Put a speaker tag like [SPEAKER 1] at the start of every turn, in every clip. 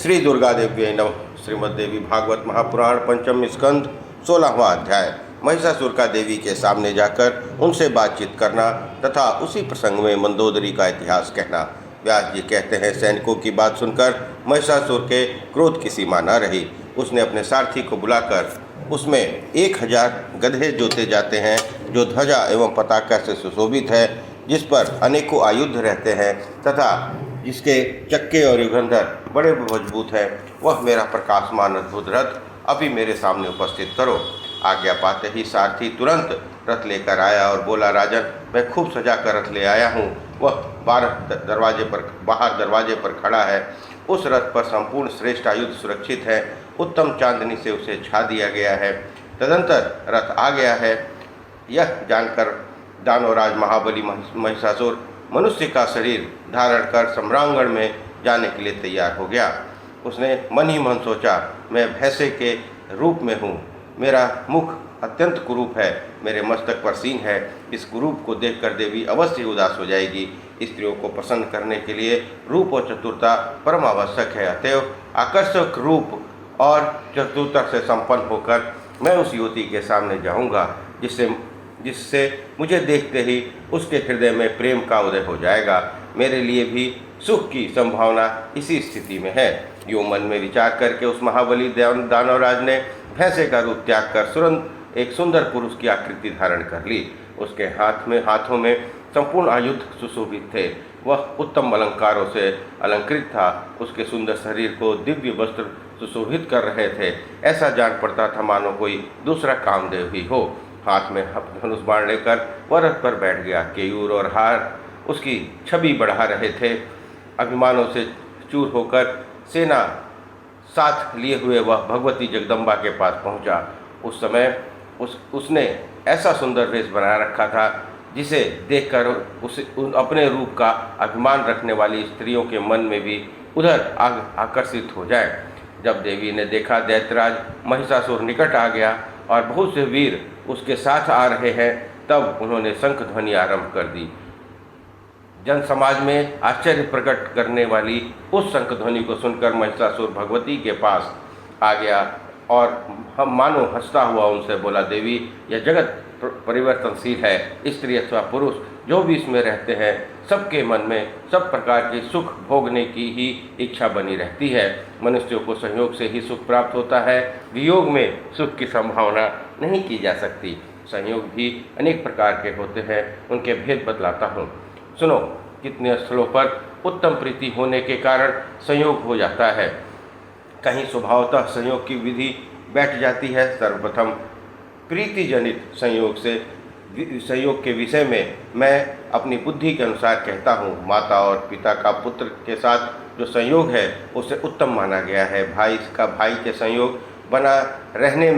[SPEAKER 1] श्री दुर्गा देव्यै नमः। श्रीमद्देवी भागवत महापुराण पंचम स्कंद 16वां अध्याय। महिषासुर का देवी के सामने जाकर उनसे बातचीत करना तथा उसी प्रसंग में मंदोदरी का इतिहास कहना। व्यास जी कहते हैं, सैनिकों की बात सुनकर महिषासुर के क्रोध की सीमा न रही। उसने अपने सारथी को बुलाकर उसमें 1000 गधे जोते जाते हैं, जो ध्वजा एवं पताका से सुशोभित है, जिस पर अनेकों आयुध रहते हैं तथा जिसके चक्के और युगंधर बड़े मजबूत हैं, वह मेरा प्रकाशमान अद्भुत रथ अभी मेरे सामने उपस्थित करो। आज्ञा पाते ही सारथी तुरंत रथ लेकर आया और बोला, राजन, मैं खूब सजा कर रथ ले आया हूँ। वह बाहर दरवाजे पर खड़ा है। उस रथ पर संपूर्ण श्रेष्ठ आयुध सुरक्षित है। उत्तम चांदनी से उसे छा दिया गया है। तदंतर रथ आ गया है। यह जानकर दानवराज महाबली महिषासुर मनुष्य का शरीर धारण कर सम्रांगण में जाने के लिए तैयार हो गया। उसने मन ही मन सोचा, मैं भैंसे के रूप में हूँ, मेरा मुख अत्यंत कुरूप है, मेरे मस्तक पर सींग है। इस कुरूप को देखकर देवी अवश्य उदास हो जाएगी। स्त्रियों को प्रसन्न करने के लिए रूप और चतुरता परम आवश्यक है। अतएव आकर्षक रूप और चतुरता से संपन्न होकर मैं उस युवती के सामने जाऊँगा, जिससे मुझे देखते ही उसके हृदय में प्रेम का उदय हो जाएगा। मेरे लिए भी सुख की संभावना इसी स्थिति में है। यूँ मन में विचार करके उस महाबली दानवराज ने भैंसे का रूप त्याग कर तुरंत एक सुंदर पुरुष की आकृति धारण कर ली। उसके हाथों में संपूर्ण आयुध सुशोभित थे। वह उत्तम अलंकारों से अलंकृत था। उसके सुंदर शरीर को दिव्य वस्त्र सुशोभित कर रहे थे। ऐसा जान पड़ता था मानो कोई दूसरा कामदेव ही हो। हाथ में धनुष बाण लेकर वह रथ पर बैठ गया। केयूर और हार उसकी छवि बढ़ा रहे थे। अभिमानों से चूर होकर सेना साथ लिए हुए वह भगवती जगदम्बा के पास पहुंचा। उस समय उसने ऐसा सुंदर वेश बना रखा था, जिसे देखकर अपने रूप का अभिमान रखने वाली स्त्रियों के मन में भी उधर आकर्षित हो जाए। जब देवी ने देखा दैत्यराज महिषासुर निकट आ गया और बहुत से वीर उसके साथ आ रहे हैं, तब उन्होंने शंख ध्वनि आरंभ कर दी। जन समाज में आश्चर्य प्रकट करने वाली उस शंख ध्वनि को सुनकर महिषासुर भगवती के पास आ गया और हम मानो हंसता हुआ उनसे बोला, देवी, यह जगत परिवर्तनशील है। स्त्री अथवा पुरुष जो भी इसमें रहते हैं, सबके मन में सब प्रकार के सुख भोगने की ही इच्छा बनी रहती है। मनुष्यों को संयोग से ही सुख प्राप्त होता है। वियोग में सुख की संभावना नहीं की जा सकती। संयोग भी अनेक प्रकार के होते हैं, उनके भेद बतलाता हूँ। सुनो, कितने स्थलों पर उत्तम प्रीति होने के कारण संयोग हो जाता है। कहीं स्वभावतः संयोग की विधि बैठ जाती है। सर्वप्रथम प्रीति जनित संयोग के विषय में मैं अपनी बुद्धि के अनुसार कहता हूँ। माता और पिता का पुत्र के साथ जो संयोग है, उसे उत्तम माना गया है। भाई का भाई के संयोग बना रहने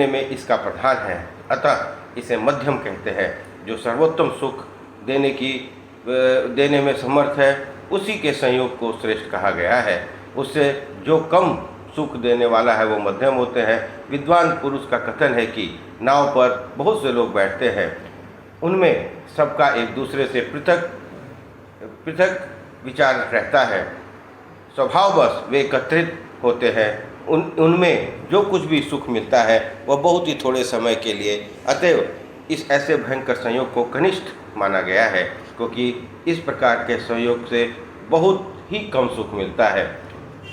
[SPEAKER 1] में इसका प्रधान है, अतः इसे मध्यम कहते हैं। जो सर्वोत्तम सुख देने में समर्थ है, उसी के संयोग को श्रेष्ठ कहा गया है। उससे जो कम सुख देने वाला है, वो मध्यम होते हैं। विद्वान पुरुष का कथन है कि नाव पर बहुत से लोग बैठते हैं, उनमें सबका एक दूसरे से पृथक विचार रहता है। स्वभाववश वे एकत्रित होते हैं। उनमें जो कुछ भी सुख मिलता है, वह बहुत ही थोड़े समय के लिए। अतएव इस ऐसे भयंकर संयोग को कनिष्ठ माना गया है, क्योंकि इस प्रकार के संयोग से बहुत ही कम सुख मिलता है।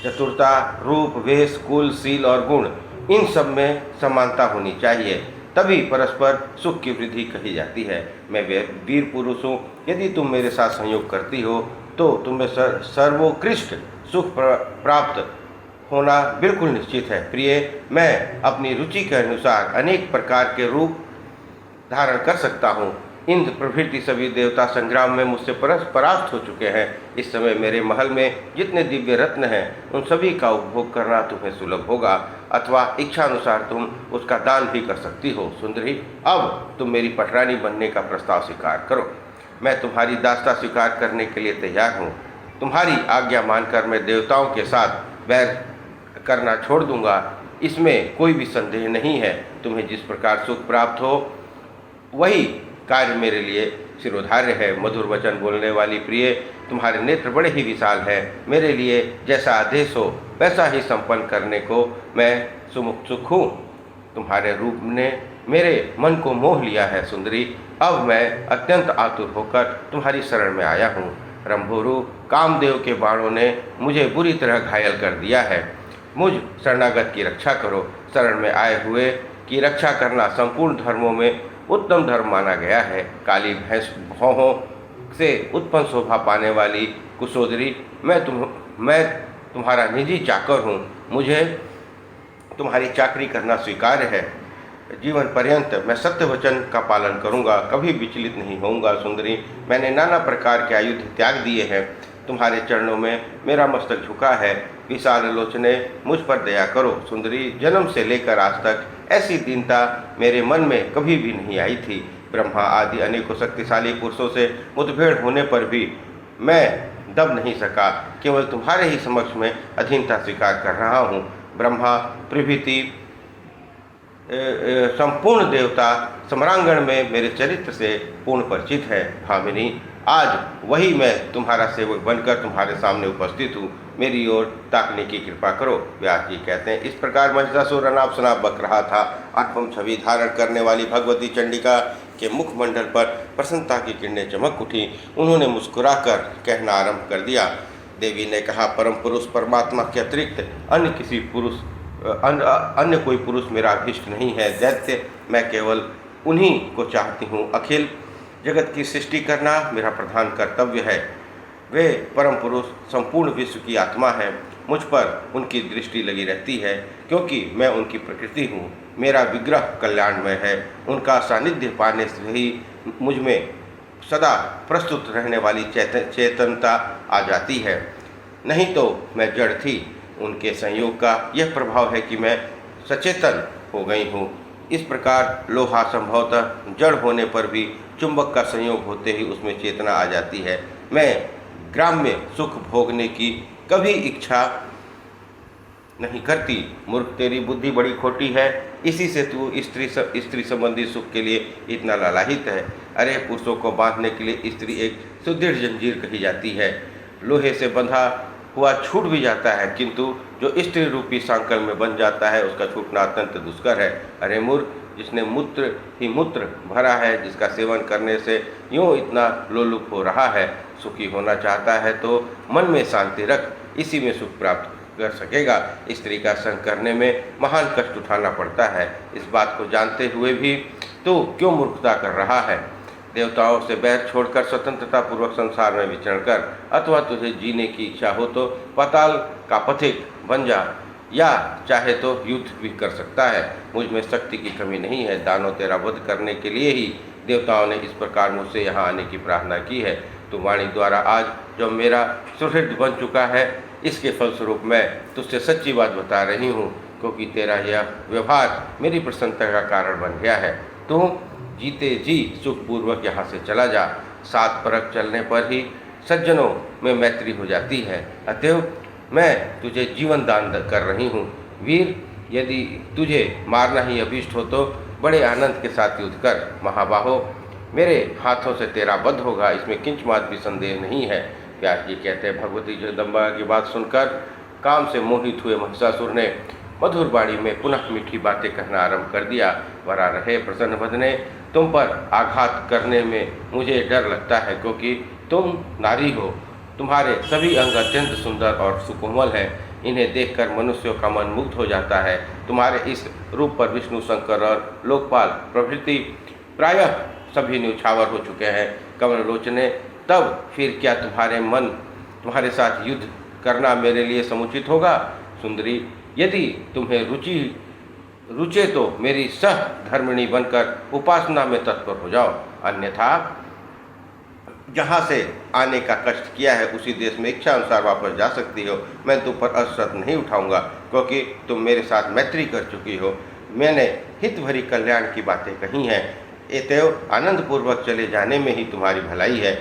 [SPEAKER 1] चतुरता, रूप, वेश, कुल, शील और गुण, इन सब में समानता होनी चाहिए, तभी परस्पर सुख की वृद्धि कही जाती है। मैं वीर पुरुष हूँ। यदि तुम मेरे साथ संयोग करती हो, तो तुम्हें सर्वोत्कृष्ट सुख प्राप्त होना बिल्कुल निश्चित है। प्रिय, मैं अपनी रुचि के अनुसार अनेक प्रकार के रूप धारण कर सकता हूँ। इंद्र प्रभृति सभी देवता संग्राम में मुझसे परास्त हो चुके हैं। इस समय मेरे महल में जितने दिव्य रत्न हैं, उन सभी का उपभोग करना तुम्हें सुलभ होगा, अथवा इच्छा अनुसार तुम उसका दान भी कर सकती हो। सुंदरी, अब तुम मेरी पटरानी बनने का प्रस्ताव स्वीकार करो। मैं तुम्हारी दास्ता स्वीकार करने के लिए तैयार हूँ। तुम्हारी आज्ञा मानकर मैं देवताओं के साथ बैर करना छोड़ दूंगा, इसमें कोई भी संदेह नहीं है। तुम्हें जिस प्रकार सुख प्राप्त हो, वही कार्य मेरे लिए शिरोधार्य है। मधुर वचन बोलने वाली प्रिय, तुम्हारे नेत्र बड़े ही विशाल हैं। मेरे लिए जैसा आदेश हो वैसा ही संपन्न करने को मैं सुमुत्सुक हूँ। तुम्हारे रूप ने मेरे मन को मोह लिया है सुंदरी। अब मैं अत्यंत आतुर होकर तुम्हारी शरण में आया हूँ। रंभोरु, कामदेव के बाणों ने मुझे बुरी तरह घायल कर दिया है। मुझ शरणागत की रक्षा करो। शरण में आए हुए की रक्षा करना संपूर्ण धर्मों में उत्तम धर्म माना गया है। काली भैंस भौहों से उत्पन्न शोभा पाने वाली कुशोदरी, मैं तुम्हारा निजी चाकर हूँ। मुझे तुम्हारी चाकरी करना स्वीकार्य है। जीवन पर्यंत मैं सत्य वचन का पालन करूंगा, कभी विचलित नहीं होऊंगा। सुंदरी, मैंने नाना प्रकार के आयुध त्याग दिए हैं। तुम्हारे चरणों में मेरा मस्तक झुका है। विशाल लोचने, मुझ पर दया करो। सुंदरी, जन्म से लेकर आज तक ऐसी दीनता मेरे मन में कभी भी नहीं आई थी। ब्रह्मा आदि अनेकों शक्तिशाली पुरुषों से मुठभेड़ होने पर भी मैं दब नहीं सका। केवल तुम्हारे ही समक्ष में अधीनता स्वीकार कर रहा हूँ। ब्रह्मा प्रभृति संपूर्ण देवता सम्रांगण में मेरे चरित्र से पूर्ण परिचित है। भामिनी, आज वही मैं तुम्हारा सेवक बनकर तुम्हारे सामने उपस्थित हूँ। मेरी ओर ताकने की कृपा करो। व्यास जी कहते हैं, इस प्रकार महिषासुर अनाप शनाप बक रहा था। अनुपम छवि धारण करने वाली भगवती चंडिका के मुखमंडल पर प्रसन्नता की किरणें चमक उठी। उन्होंने मुस्कुराकर कहना आरंभ कर दिया। देवी ने कहा, परम पुरुष परमात्मा के अतिरिक्त अन्य कोई पुरुष मेरा अभीष्ट नहीं है। दैत्य, मैं केवल उन्हीं को चाहती हूँ। अखिल जगत की सृष्टि करना मेरा प्रधान कर्तव्य है। वे परम पुरुष संपूर्ण विश्व की आत्मा है। मुझ पर उनकी दृष्टि लगी रहती है, क्योंकि मैं उनकी प्रकृति हूँ। मेरा विग्रह कल्याणमय है। उनका सानिध्य पाने से ही मुझ में सदा प्रस्तुत रहने वाली चेतनता आ जाती है, नहीं तो मैं जड़ थी। उनके संयोग का यह प्रभाव है कि मैं सचेतन हो गई हूँ। इस प्रकार लोहा संभवतः जड़ होने पर भी चुंबक का संयोग होते ही उसमें चेतना आ जाती है। मैं ग्राम्य सुख भोगने की कभी इच्छा नहीं करती। मूर्ख, तेरी बुद्धि बड़ी खोटी है। इसी से तू स्त्री संबंधी सुख के लिए इतना लालायित है। अरे, पुरुषों को बांधने के लिए स्त्री एक सुदृढ़ जंजीर कही जाती है। लोहे से बंधा हुआ छूट भी जाता है, किंतु जो स्त्री रूपी सांकल में बन जाता है उसका छूटना अत्यंत दुष्कर है। अरे मूर्ख, जिसने मूत्र ही मूत्र भरा है, जिसका सेवन करने से यूँ इतना लोलुप हो रहा है, सुखी होना चाहता है तो मन में शांति रख, इसी में सुख प्राप्त कर सकेगा। स्त्री का संग करने में महान कष्ट उठाना पड़ता है। इस बात को जानते हुए भी तू क्यों मूर्खता कर रहा है? देवताओं से बैर छोड़कर स्वतंत्रता पूर्वक संसार में विचरण कर, अथवा तुझे जीने की इच्छा हो तो पाताल का पथिक बन जा, या चाहे तो युद्ध भी कर सकता है। मुझ में शक्ति की कमी नहीं है। दानव तेरा वध करने के लिए ही देवताओं ने इस प्रकार मुझसे यहाँ आने की प्रार्थना की है। तो वाणी द्वारा आज जो मेरा सुहृद बन चुका है, इसके फलस्वरूप मैं तुझसे सच्ची बात बता रही हूँ, क्योंकि तेरा यह व्यवहार मेरी प्रसन्नता का कारण बन गया है। तू जीते जी सुखपूर्वक यहाँ से चला जा। 7 परख चलने पर ही सज्जनों में मैत्री हो जाती है। अतएव मैं तुझे जीवन दान कर रही हूँ। वीर, यदि तुझे मारना ही अभीष्ट हो तो बड़े आनंद के साथ युद्ध कर। महाबाहो, मेरे हाथों से तेरा वध होगा, इसमें किंचमात्र भी संदेह नहीं है। व्यास जी कहते हैं, भगवती जगदम्बा की बात सुनकर काम से मोहित हुए महिषासुर ने मधुर वाणी में पुनः मीठी बातें कहना आरंभ कर दिया। वरा रहे प्रसन्न वदने, तुम पर आघात करने में मुझे डर लगता है, क्योंकि तुम नारी हो। तुम्हारे सभी अंग अत्यंत सुंदर और सुकोमल हैं। इन्हें देखकर मनुष्यों का मन मुग्ध हो जाता है। तुम्हारे इस रूप पर विष्णु, शंकर और लोकपाल प्रभृति प्रायः सभी न्यौछावर हो चुके हैं। कमल लोचने, तब फिर क्या तुम्हारे साथ युद्ध करना मेरे लिए समुचित होगा? सुंदरी, यदि तुम्हें रुचे तो मेरी सह धर्मिणी बनकर उपासना में तत्पर हो जाओ, अन्यथा जहाँ से आने का कष्ट किया है उसी देश में इच्छा अनुसार वापस जा सकती हो। मैं तुम पर अश्रद्ध नहीं उठाऊंगा, क्योंकि तुम मेरे साथ मैत्री कर चुकी हो। मैंने हित भरी कल्याण की बातें कही हैं। अतएव आनंदपूर्वक चले जाने में ही तुम्हारी भलाई है।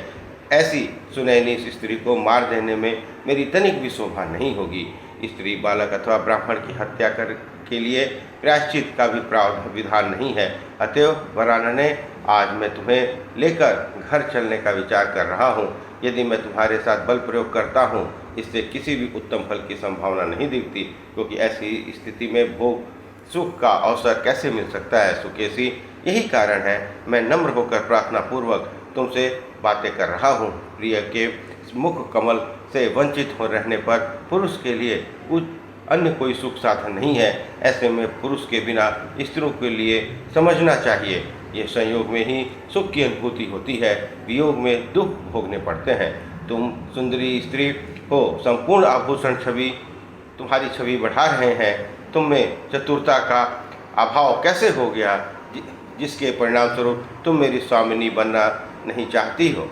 [SPEAKER 1] ऐसी सुनैनी स्त्री को मार देने में मेरी तनिक भी शोभा नहीं होगी। स्त्री, बालक अथवा ब्राह्मण की हत्या के लिए प्रायश्चित का भी प्रावधान नहीं है। अतएव वरानने, आज मैं तुम्हें लेकर घर चलने का विचार कर रहा हूँ। यदि मैं तुम्हारे साथ बल प्रयोग करता हूँ, इससे किसी भी उत्तम फल की संभावना नहीं दिखती, क्योंकि ऐसी स्थिति में भोग सुख का अवसर कैसे मिल सकता है। सुकेशी, यही कारण है मैं नम्र होकर प्रार्थना पूर्वक तुमसे बातें कर रहा हूँ। प्रिय के मुख कमल से वंचित हो रहने पर पुरुष के लिए कुछ अन्य कोई सुख साधन नहीं है। ऐसे में पुरुष के बिना स्त्रियों के लिए समझना चाहिए, ये संयोग में ही सुख की अनुभूति होती है, वियोग में दुख भोगने पड़ते हैं। तुम सुंदरी स्त्री हो, संपूर्ण आभूषण तुम्हारी छवि बढ़ा रहे हैं। तुम में चतुरता का अभाव कैसे हो गया, जिसके परिणाम स्वरूप तुम मेरी स्वामिनी बनना नहीं चाहती हो।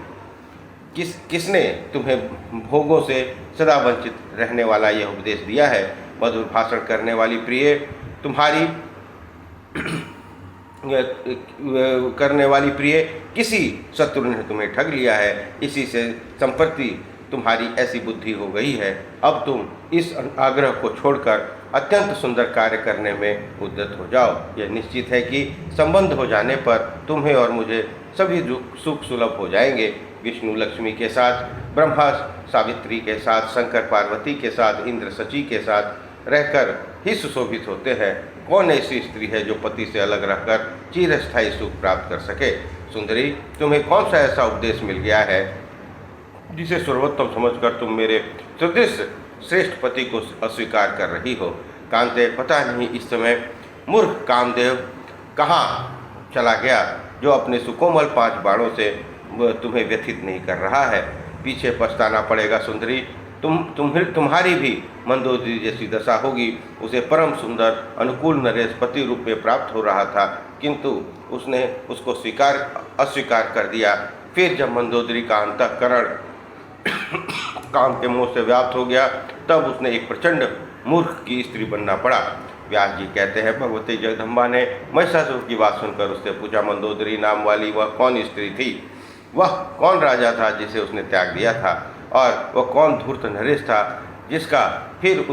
[SPEAKER 1] किसने तुम्हें भोगों से सदा वंचित रहने वाला यह उपदेश दिया है। मधुर भाषण करने वाली प्रिय किसी शत्रु ने तुम्हें ठग लिया है, इसी से संप्रति तुम्हारी ऐसी बुद्धि हो गई है। अब तुम इस आग्रह को छोड़कर अत्यंत सुंदर कार्य करने में उद्यत हो जाओ। यह निश्चित है कि संबंध हो जाने पर तुम्हें और मुझे सभी सुख सुलभ हो जाएंगे। विष्णु लक्ष्मी के साथ, ब्रह्मा सावित्री के साथ, शंकर पार्वती के साथ, इंद्र शची के साथ रहकर ही सुशोभित होते हैं। कौन ऐसी स्त्री है जो पति से अलग रहकर चिरस्थायी सुख प्राप्त कर सके। सुंदरी, तुम्हें कौन सा ऐसा उपदेश मिल गया है जिसे सर्वोत्तम समझकर तुम मेरे सदृश श्रेष्ठ पति को अस्वीकार कर रही हो। कांते, पता नहीं इस समय मूर्ख कामदेव कहाँ चला गया, जो अपने सुकोमल 5 बाणों से तुम्हें व्यथित नहीं कर रहा है। पीछे पछताना पड़ेगा सुंदरी। तुम्हारी भी मंदोदरी जैसी दशा होगी। उसे परम सुंदर अनुकूल नरेश पति रूप में प्राप्त हो रहा था, किंतु उसने उसको अस्वीकार कर दिया। फिर जब मंदोदरी का अंतःकरण काम के मोह से व्याप्त हो गया, तब उसने एक प्रचंड मूर्ख की स्त्री बनना पड़ा। व्यास जी कहते हैं, भगवती जगदम्बा ने महिषासुर की बात सुनकर उससे पूछा, मंदोदरी नाम वाली वह कौन स्त्री थी? वह कौन राजा था जिसे उसने त्याग दिया था? और वह कौन धूर्त नरेश था जिसका फिर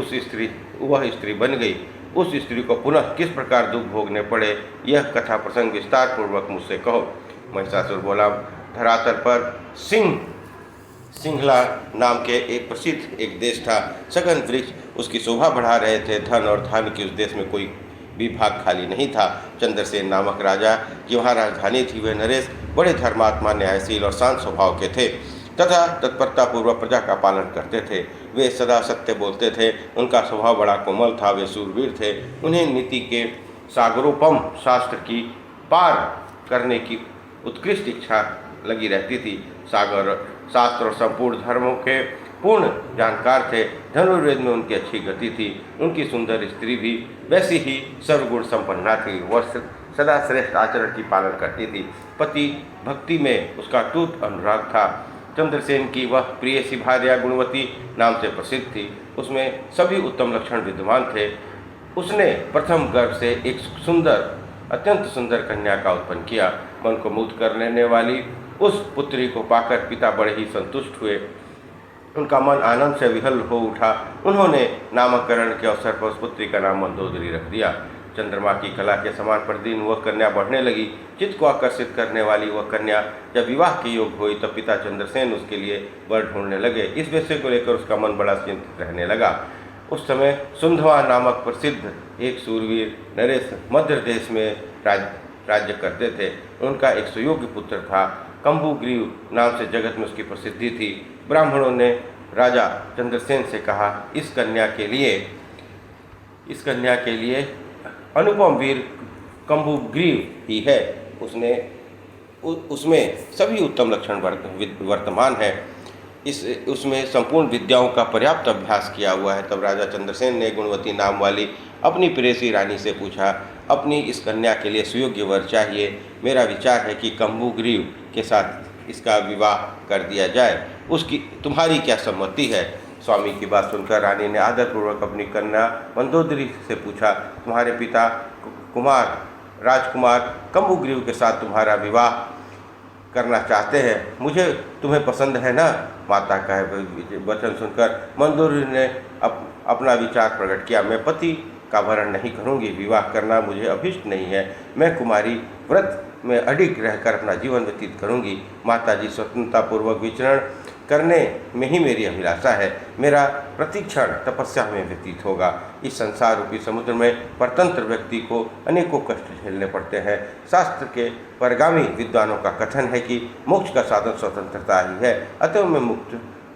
[SPEAKER 1] वह स्त्री बन गई? उस स्त्री को पुनः किस प्रकार दुख भोगने पड़े, यह कथा प्रसंग विस्तार पूर्वक मुझसे कहो। महिषासुर बोला, धरातल पर सिंहला नाम के एक प्रसिद्ध एक देश था। सघन वृक्ष उसकी शोभा बढ़ा रहे थे। धन और धान्य की उस देश में कोई भी भाग खाली नहीं था। चंद्रसेन नामक राजा की वहाँ राजधानी थी। वे नरेश बड़े धर्मात्मा, न्यायशील और शांत स्वभाव के थे तथा तत्परतापूर्वक प्रजा का पालन करते थे। वे सदा सत्य बोलते थे। उनका स्वभाव बड़ा कोमल था। वे शूरवीर थे। उन्हें नीति के सागरोपम शास्त्र की पार करने की उत्कृष्ट इच्छा लगी रहती थी। शास्त्र और संपूर्ण धर्मों के पूर्ण जानकार थे। धनुर्वेद में उनकी अच्छी गति थी। उनकी सुंदर स्त्री भी वैसी ही सर्वगुण संपन्ना थी। वह सदा श्रेष्ठ आचरण की पालन करती थी। पति भक्ति में उसका टूट अनुराग था। चंद्रसेन की वह प्रिय भार्या गुणवती नाम से प्रसिद्ध थी। उसमें सभी उत्तम लक्षण विद्यमान थे। उसने प्रथम गर्भ से एक अत्यंत सुंदर कन्या का उत्पन्न किया। मन को मुग्ध कर लेने वाली उस पुत्री को पाकर पिता बड़े ही संतुष्ट हुए। उनका मन आनंद से विहल हो उठा। उन्होंने नामकरण के अवसर पर उस पुत्री का नाम मंदोदरी रख दिया। चंद्रमा की कला के समान प्रतिदिन वह कन्या बढ़ने लगी। चित्त को आकर्षित करने वाली वह कन्या जब विवाह के योग हुई, तब पिता चंद्रसेन उसके लिए वर ढूंढने लगे। इस विषय को लेकर उसका मन बड़ा चिंतित रहने लगा। उस समय सुंधवा नामक प्रसिद्ध एक सूरवीर नरेश मध्य देश में राज्य करते थे। उनका एक सुयोग्य पुत्र था। कंबुग्रीव नाम से जगत में उसकी प्रसिद्धि थी। ब्राह्मणों ने राजा चंद्रसेन से कहा, इस कन्या के लिए अनुपम वीर कंबुग्रीव ही है। उसमें सभी उत्तम लक्षण वर्तमान है। उसमें संपूर्ण विद्याओं का पर्याप्त अभ्यास किया हुआ है। तब राजा चंद्रसेन ने गुणवती नाम वाली अपनी प्रेयसी रानी से पूछा, अपनी इस कन्या के लिए सुयोग्य वर चाहिए। मेरा विचार है कि कंबुग्रीव के साथ इसका विवाह कर दिया जाए। तुम्हारी क्या सम्मति है? स्वामी की बात सुनकर रानी ने आदरपूर्वक अपनी कन्या मंदोदरी से पूछा, तुम्हारे पिता राजकुमार कंबुग्रीव के साथ तुम्हारा विवाह करना चाहते हैं। मुझे तुम्हें पसंद है ना? माता का वचन सुनकर मंदोदरी ने अपना विचार प्रकट किया। मैं पति का वरण नहीं करूंगी। विवाह करना मुझे अभिष्ट नहीं है। मैं कुमारी व्रत में अडिग रहकर अपना जीवन व्यतीत करूंगी। माता जी स्वतंत्रतापूर्वक विचरण करने में ही मेरी अभिलाषा है। मेरा प्रतिक्षण तपस्या में व्यतीत होगा। इस संसार रूपी समुद्र में परतंत्र व्यक्ति को अनेकों कष्ट झेलने पड़ते हैं। शास्त्र के परगामी विद्वानों का कथन है कि मोक्ष का साधन स्वतंत्रता ही है, अतः मैं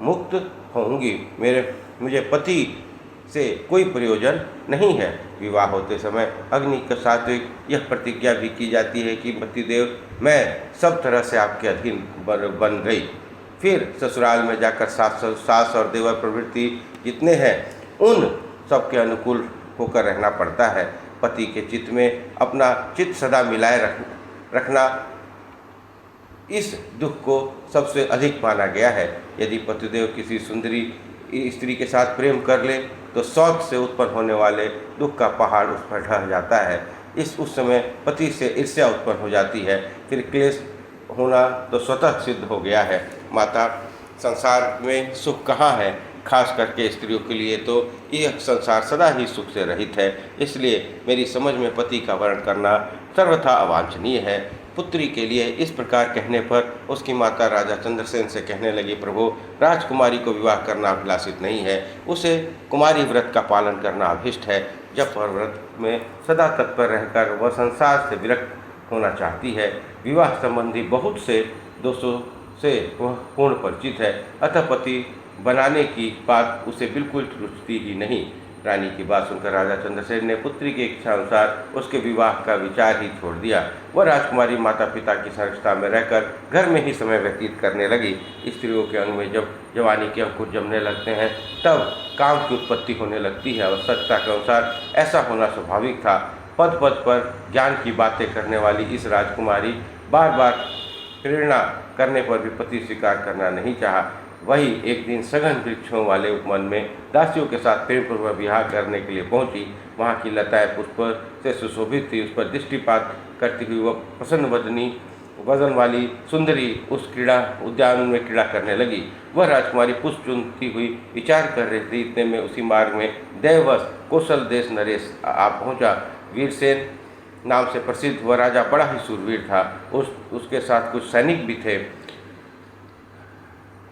[SPEAKER 1] मुक्त होंगी। मुझे पति से कोई प्रयोजन नहीं है। विवाह होते समय अग्नि का सात्विक यह प्रतिज्ञा भी की जाती है कि पतिदेव, मैं सब तरह से आपके अधीन बन गई। फिर ससुराल में जाकर सास और देवर प्रवृत्ति जितने हैं उन सबके अनुकूल होकर रहना पड़ता है। पति के चित्त में अपना चित्त सदा मिलाए रखना इस दुख को सबसे अधिक माना गया है। यदि पतिदेव किसी सुंदरी स्त्री के साथ प्रेम कर ले तो शौक से उत्पन्न होने वाले दुख का पहाड़ उस पर ढह जाता है। उस समय पति से ईर्ष्या उत्पन्न हो जाती है। फिर क्लेश होना तो स्वतः सिद्ध हो गया है। माता, संसार में सुख कहाँ है? खास करके स्त्रियों के लिए तो यह संसार सदा ही सुख से रहित है। इसलिए मेरी समझ में पति का वर्ण करना सर्वथा अवांछनीय है। पुत्री के लिए इस प्रकार कहने पर उसकी माता राजा चंद्रसेन से कहने लगी, प्रभु, राजकुमारी को विवाह करना अभिलाषित नहीं है, उसे कुमारी व्रत का पालन करना अभिष्ट है। जब वह व्रत में सदा तत्पर रहकर वह संसार से विरक्त होना चाहती है। विवाह संबंधी बहुत से दोषों से वह पूर्ण परिचित है, अतः पति बनाने की बात उसे बिल्कुल रुचती ही नहीं। रानी की बात सुनकर राजा चंद्रसेन ने पुत्री की इच्छा अनुसार उसके विवाह का विचार ही छोड़ दिया। वह राजकुमारी माता पिता की संरक्षता में रहकर घर में ही समय व्यतीत करने लगी। स्त्रियों के अंग में जब जवानी के अंकुर जमने लगते हैं तब काम की उत्पत्ति होने लगती है। आवश्यकता के अनुसार ऐसा होना स्वाभाविक था। पद पद पर ज्ञान की बातें करने वाली इस राजकुमारी बार बार प्रेरणा करने पर भी पति स्वीकार करना नहीं चाहा। वही एक दिन सघन वृक्षों वाले उपवन में दासियों के साथ प्रेम पूर्वक विवाह करने के लिए पहुंची। वहाँ की लताएं पुष्प से सुशोभित थी। उस पर दृष्टिपात करती हुई वह प्रसन्न वजन वाली सुंदरी उस क्रीड़ा उद्यान में क्रीड़ा करने लगी। वह राजकुमारी पुष्प चुनती हुई विचार कर रही थी। इतने में उसी मार्ग में दैववश कौशल देश नरेश आ पहुँचा। वीरसेन नाम से प्रसिद्ध वह राजा बड़ा ही शूरवीर था। उसके साथ कुछ सैनिक भी थे,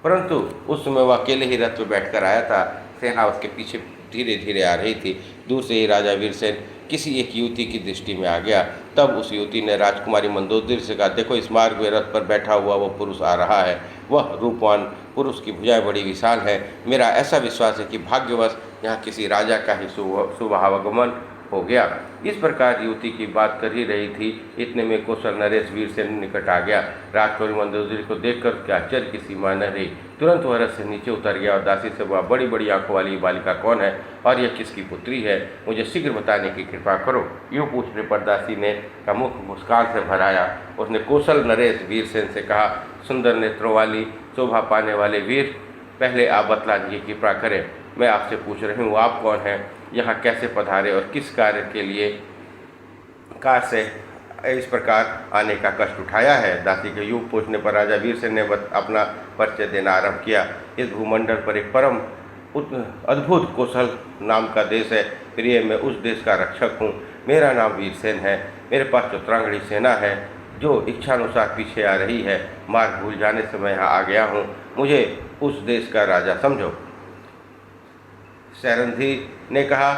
[SPEAKER 1] परंतु उस समय वह अकेले ही रथ पर बैठकर आया था। सेना उसके पीछे धीरे धीरे आ रही थी। दूर से ही राजा वीरसेन किसी एक युवती की दृष्टि में आ गया। तब उस युवती ने राजकुमारी मंदोदरी से कहा, देखो, इस मार्ग में रथ पर बैठा हुआ वह पुरुष आ रहा है। वह रूपवान पुरुष की भुजाएं बड़ी विशाल है। मेरा ऐसा विश्वास है कि भाग्यवश यहाँ किसी राजा का ही शुभागमन हो गया। इस प्रकार युवती की बात कर ही रही थी। इतने में कौशल नरेश वीरसेन निकट आ गया। राजकुमारी मंदोदरी को देखकर क्या आश्चर्य की सीमा न रही। तुरंत वह रथ से नीचे उतर गया और दासी से बोला, बड़ी बड़ी आंखों वाली बालिका कौन है और यह किसकी पुत्री है? मुझे शीघ्र बताने की कृपा करो। यूँ पूछने पर दासी ने का मुख मुस्कान से भर आया। उसने कौशल नरेश वीरसेन से कहा, सुंदर नेत्रों वाली शोभा पाने वाले वीर, पहले आप बतलाने की कृपा करें। मैं आपसे पूछ रही हूँ, आप कौन हैं, यहाँ कैसे पधारे और किस कार्य के लिए कार से इस प्रकार आने का कष्ट उठाया है? दासी के यूँ पूछने पर राजा वीरसेन ने अपना परिचय देना आरंभ किया। इस भूमंडल पर एक परम अद्भुत कौशल नाम का देश है। प्रिय, मैं उस देश का रक्षक हूँ। मेरा नाम वीरसेन है। मेरे पास चतुरांगणी सेना है जो इच्छानुसार पीछे आ रही है। मार्ग भूल जाने से मैं यहाँ आ गया हूँ। मुझे उस देश का राजा समझो। सैरंधी ने कहा,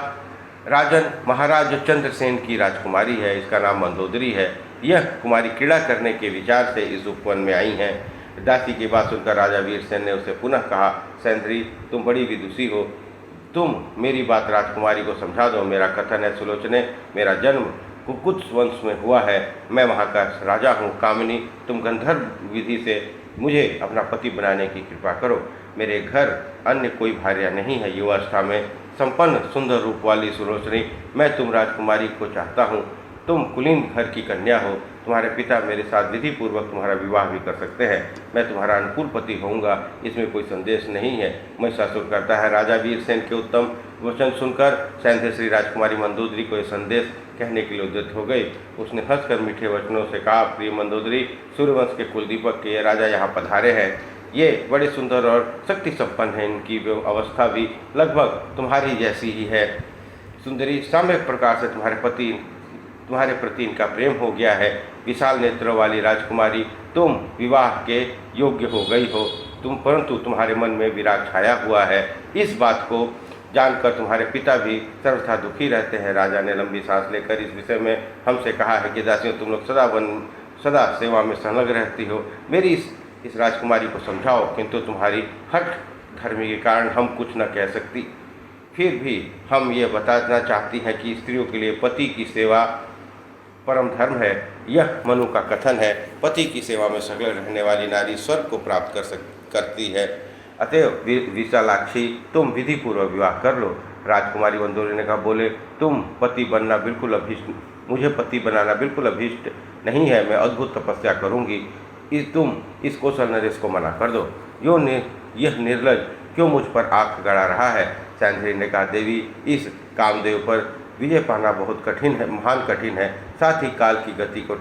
[SPEAKER 1] राजन, महाराज चंद्रसेन की राजकुमारी है। इसका नाम मंदोदरी है। यह कुमारी क्रीड़ा करने के विचार से इस उपवन में आई हैं। दासी की बात सुनकर राजा वीरसेन ने उसे पुनः कहा, सैरंधी, तुम बड़ी विदुषी हो। तुम मेरी बात राजकुमारी को समझा दो। मेरा कथन है, सुलोचने, मेरा जन्म कुकुत्स वंश में हुआ है। मैं वहाँ का राजा हूँ। कामिनी, तुम गंधर्व विधि से मुझे अपना पति बनाने की कृपा करो। मेरे घर अन्य कोई भार्या नहीं है। युवावस्था में संपन्न सुंदर रूप वाली सुलोचनी, मैं तुम राजकुमारी को चाहता हूँ। तुम कुलीन घर की कन्या हो। तुम्हारे पिता मेरे साथ विधि पूर्वक तुम्हारा विवाह भी कर सकते हैं। मैं तुम्हारा अनुकूल पति होऊंगा, इसमें कोई संदेश नहीं है। महिषासुर करता है। राजा वीरसेन के उत्तम वचन सुनकर सैंधेश्वरी राजकुमारी मंदोदरी को यह संदेश कहने के लिए उद्यत हो गई। उसने हंसकर मीठे वचनों से कहा, प्रिय मंदोदरी, सूर्यवंश के कुलदीपक के ये राजा यहाँ पधारे हैं। ये बड़े सुंदर और शक्ति संपन्न हैं। इनकी अवस्था भी लगभग तुम्हारी जैसी ही है। सुंदरी, साम्यक प्रकार से तुम्हारे प्रति इनका प्रेम हो गया है। विशाल नेत्रों वाली राजकुमारी, तुम विवाह के योग्य हो गई हो। परंतु तुम्हारे मन में विराग छाया हुआ है। इस बात को जानकर तुम्हारे पिता भी सर्वथा दुखी रहते हैं। राजा ने लंबी सांस लेकर इस विषय में हमसे कहा है कि दासियों, तुम लोग सदा सेवा में संलग्न रहती हो। मेरी इस राजकुमारी को समझाओ, किंतु तुम्हारी हठ धर्मी के कारण हम कुछ न कह सकती। फिर भी हम ये बताना चाहती हैं कि स्त्रियों के लिए पति की सेवा परम धर्म है। यह मनु का कथन है। पति की सेवा में संलग्न रहने वाली नारी स्वर्ग को प्राप्त करती है। अतएव विशालाक्षी, तुम विधि पूर्वक विवाह कर लो। राजकुमारी मंदोदरी ने कहा, बोले, मुझे पति बनाना बिल्कुल अभीष्ट नहीं है। मैं अद्भुत तपस्या करूंगी। तुम इस कौशल नरेश को मना कर दो। यह निर्लज क्यों मुझ पर आंख गड़ा रहा है? सैंधरी ने कहा, देवी, इस कामदेव पर विजय पाना बहुत कठिन है, महान कठिन है। साथ ही काल की गति को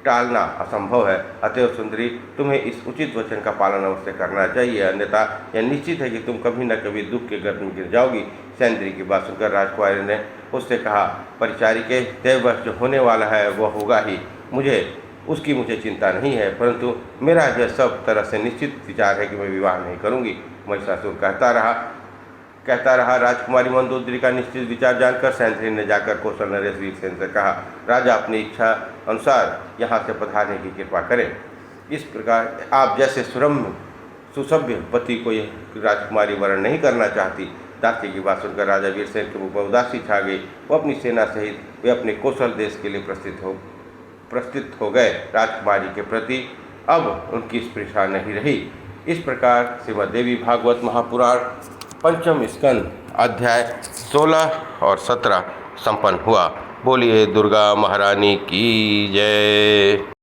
[SPEAKER 1] टालना असंभव है। अतएव सुंदरी, तुम्हें इस उचित वचन का पालन अवश्य करना चाहिए, अन्यथा यह निश्चित है कि तुम कभी न कभी दुख के गर्त में गिर जाओगी। सैंधरी की बात सुनकर राजकुमारी ने उससे कहा, परिचारिके, देववश जो होने वाला है वह होगा ही। उसकी मुझे चिंता नहीं है, परंतु मेरा यह सब तरह से निश्चित विचार है कि मैं विवाह नहीं करूँगी। महिषासुर कहता रहा। राजकुमारी मंदोदरी का निश्चित विचार जानकर सैंधरी ने जाकर कौशल नरेश वीरसेन से कहा, राजा अपनी इच्छा अनुसार यहाँ से पधारने की कृपा करें। इस प्रकार आप जैसे सुसभ्य पति को यह राजकुमारी वर्ण नहीं करना चाहती। दासी की बात सुनकर राजा वीरसेन के मुख में उदासी छा गई। वो अपनी सेना सहित वे अपने कौशल देश के लिए प्रस्थित हो गए। राजकुमारी के प्रति अब उनकी स्पृहा नहीं रही। इस प्रकार श्रीमद् देवी भागवत महापुराण पंचम स्कंद अध्याय 16 और 17 संपन्न हुआ। बोलिए दुर्गा महारानी की जय।